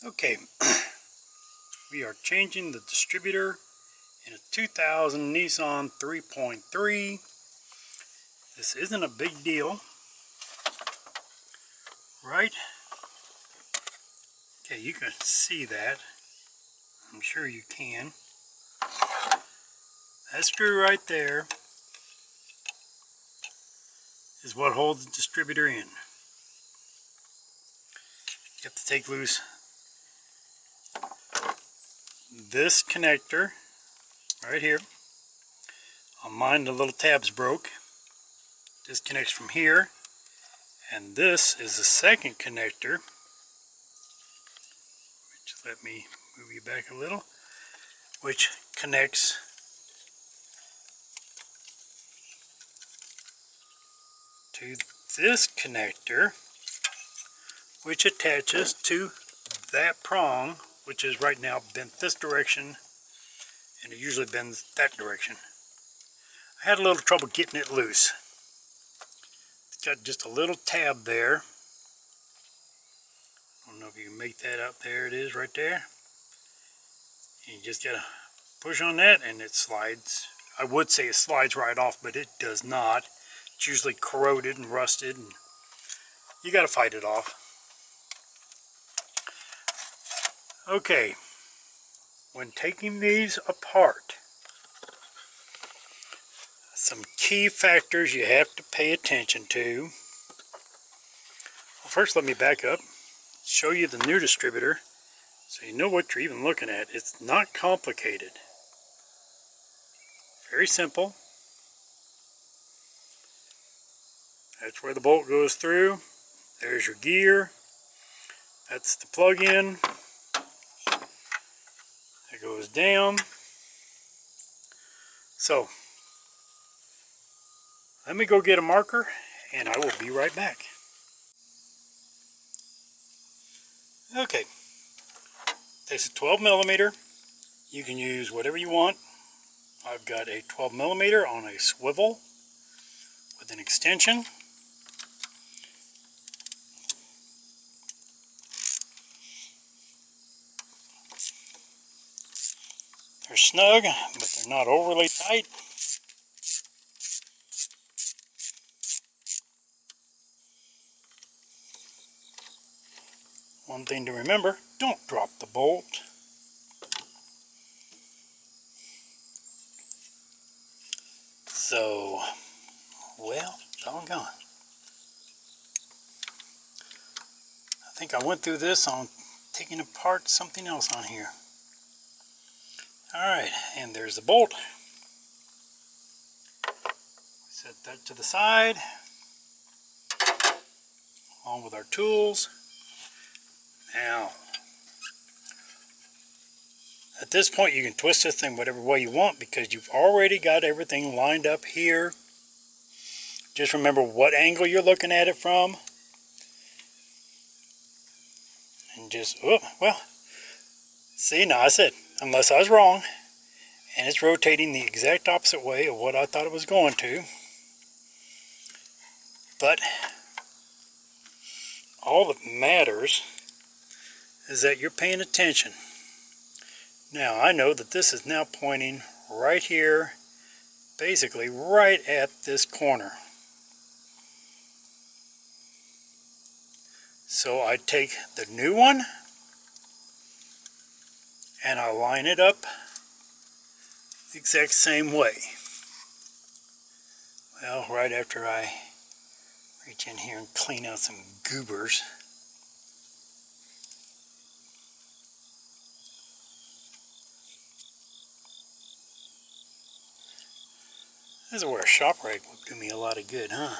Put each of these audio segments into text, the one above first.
Okay, we are changing the distributor in a 2000 Nissan 3.3. This isn't a big deal, right? Okay, you can see that. I'm sure you can. That screw right there is what holds the distributor in. You have to take loose this connector right here. On mine, the little tab's broke. Disconnects from here. And this is the second connector. Just let me move you back a little. Which connects to this connector, which attaches to that prong, which is right now bent this direction, and it usually bends that direction. I had a little trouble getting it loose. It's got just a little tab there. I don't know if you can make that out. There it is right there. And you just gotta push on that and it slides. I would say it slides right off, but it does not. It's usually corroded and rusted, and you gotta fight it off. Okay, when taking these apart, some key factors you have to pay attention to. Well, first let me back up, show you the new distributor so you know what you're even looking at. It's not complicated. Very simple. That's where the bolt goes through. There's your gear. That's the plug-in. It goes down. So, let me go get a marker and I will be right back. Okay, this is 12 millimeter. You can use whatever you want. I've got a 12 millimeter on a swivel with an extension. They're snug, but they're not overly tight. One thing to remember, don't drop the bolt. So, well, it's all gone. I think I went through this on taking apart something else on here. Alright, and there's the bolt. Set that to the side, along with our tools. Now, at this point you can twist this thing whatever way you want because you've already got everything lined up here. Just remember what angle you're looking at it from. And just, oh, well, see, now I said, unless I was wrong, and it's rotating the exact opposite way of what I thought it was going to. But all that matters is that you're paying attention. Now, I know that this is now pointing right here, basically right at this corner. So I take the new one and I line it up the exact same way. Well, right after I reach in here and clean out some goobers. This is where a shop rag would do me a lot of good, huh?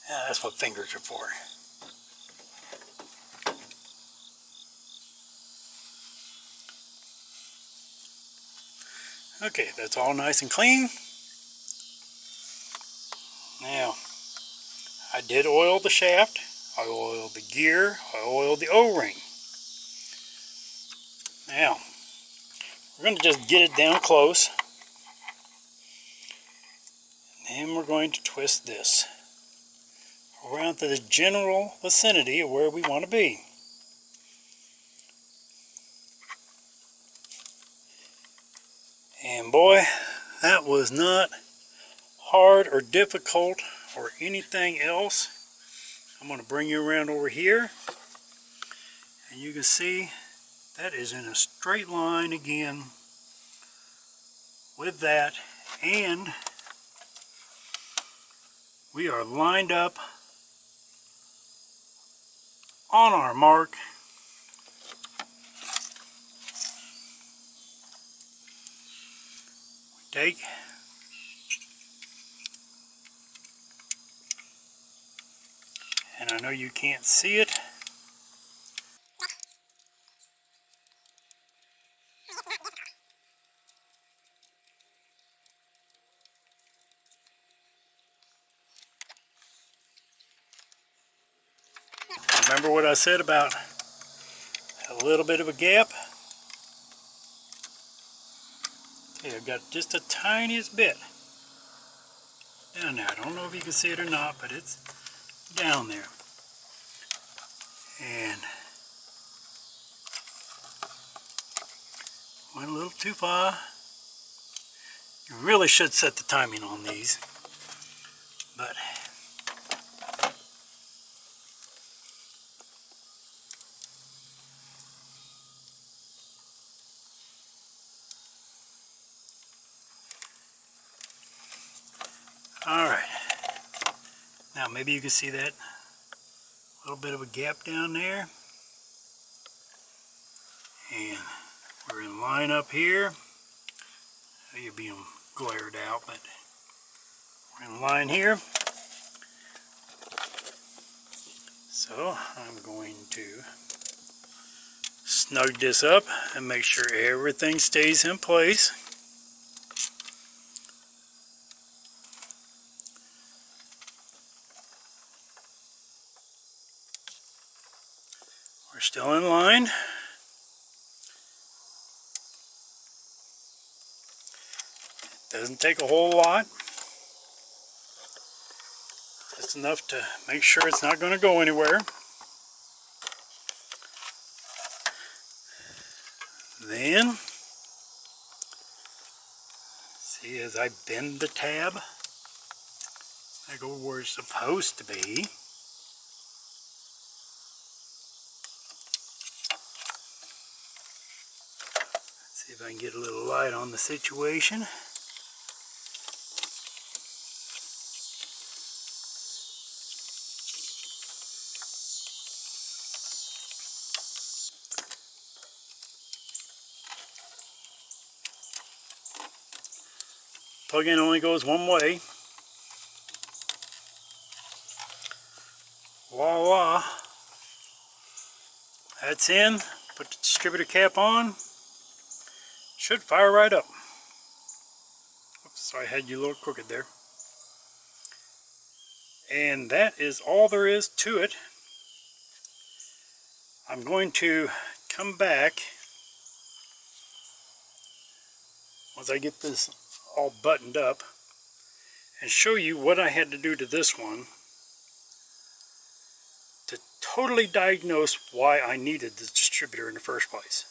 Yeah, that's what fingers are for. Okay, that's all nice and clean. Now, I did oil the shaft, I oiled the gear, I oiled the O-ring. Now, we're going to just get it down close. And then we're going to twist this. around to the general vicinity of where we want to be. And boy, that was not hard or difficult or anything else. I'm going to bring you around over here, and you can see that is in a straight line again with that, and we are lined up on our mark. Take and I know you can't see it. Remember what I said about a little bit of a gap? Okay, I've got just the tiniest bit down there. I don't know if you can see it or not, but it's down there. And went a little too far. You really should set the timing on these, but all right. Now maybe you can see that little bit of a gap down there, and we're in line up here. You're being glared out, but we're in line here. So I'm going to snug this up and make sure everything stays in place. We're still in line. Doesn't take a whole lot. Just enough to make sure it's not going to go anywhere. Then, see, as I bend the tab, I go where it's supposed to be. Let's see if I can get a little light on the situation. Plug-in only goes one way. Voila! That's in. Put the distributor cap on. Should fire right up. Oops, sorry, I had you a little crooked there. And that is all there is to it. I'm going to come back once I get this all buttoned up and show you what I had to do to this one to totally diagnose why I needed the distributor in the first place.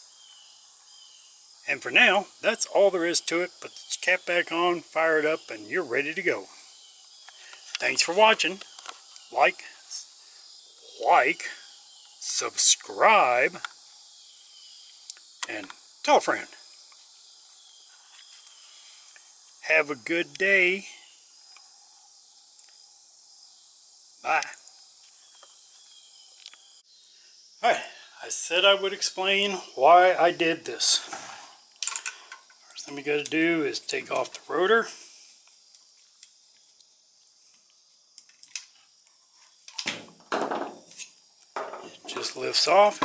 And for now, that's all there is to it. Put the cap back on, fire it up, and you're ready to go. Thanks for watching. Like, subscribe, and tell a friend. Have a good day. Bye. Alright, I said I would explain why I did this. First thing we got to do is take off the rotor. It just lifts off.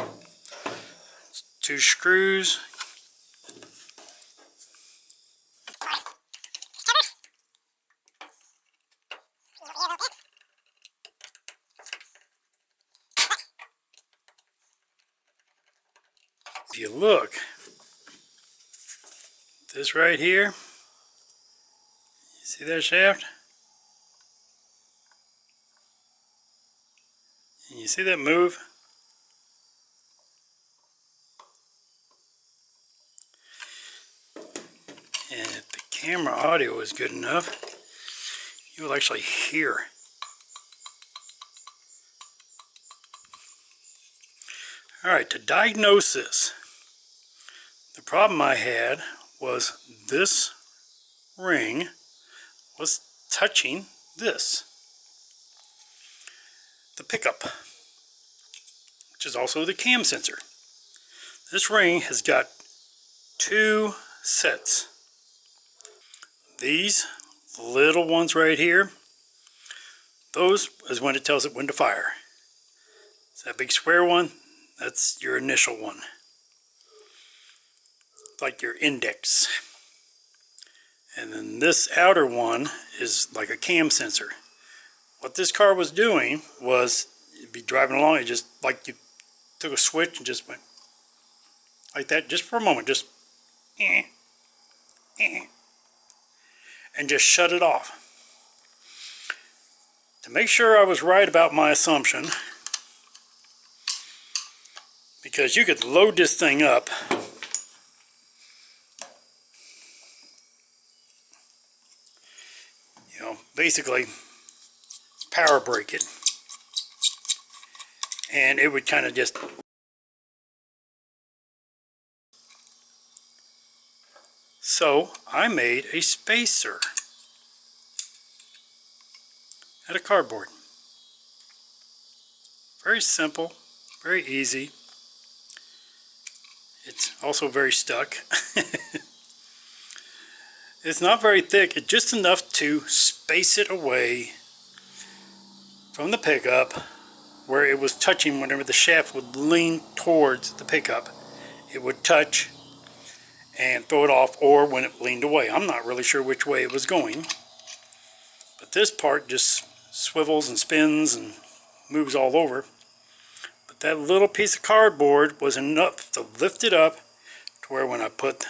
It's 2 screws. If you look, this right here, you see that shaft? Can you see that move? And if the camera audio is good enough, you will actually hear. Alright, to diagnose this, the problem I had was this ring was touching this, the pickup, which is also the cam sensor. This ring has got two sets. These little ones right here, those is when it tells it when to fire. So that big square one, that's your initial one. Like your index. And then this outer one is like a cam sensor. What this car was doing was, you'd be driving along, it just like you took a switch and just went like that, just for a moment, just and just shut it off. To make sure I was right about my assumption, because you could load this thing up basically power brake it, and it would kind of just so I made a spacer out of cardboard. Very simple, very easy. It's also very stuck. It's not very thick, it's just enough to space it away from the pickup where it was touching. Whenever the shaft would lean towards the pickup, it would touch and throw it off, or when it leaned away. I'm not really sure which way it was going, but this part just swivels and spins and moves all over. But that little piece of cardboard was enough to lift it up to where when I put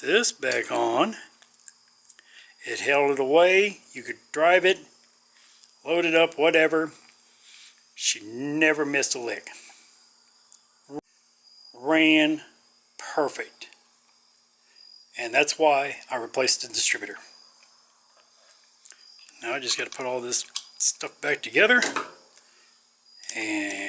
this back on, it held it away. You could drive it, load it up, whatever. She never missed a lick. Ran perfect. And that's why I replaced the distributor. Now I just got to put all this stuff back together and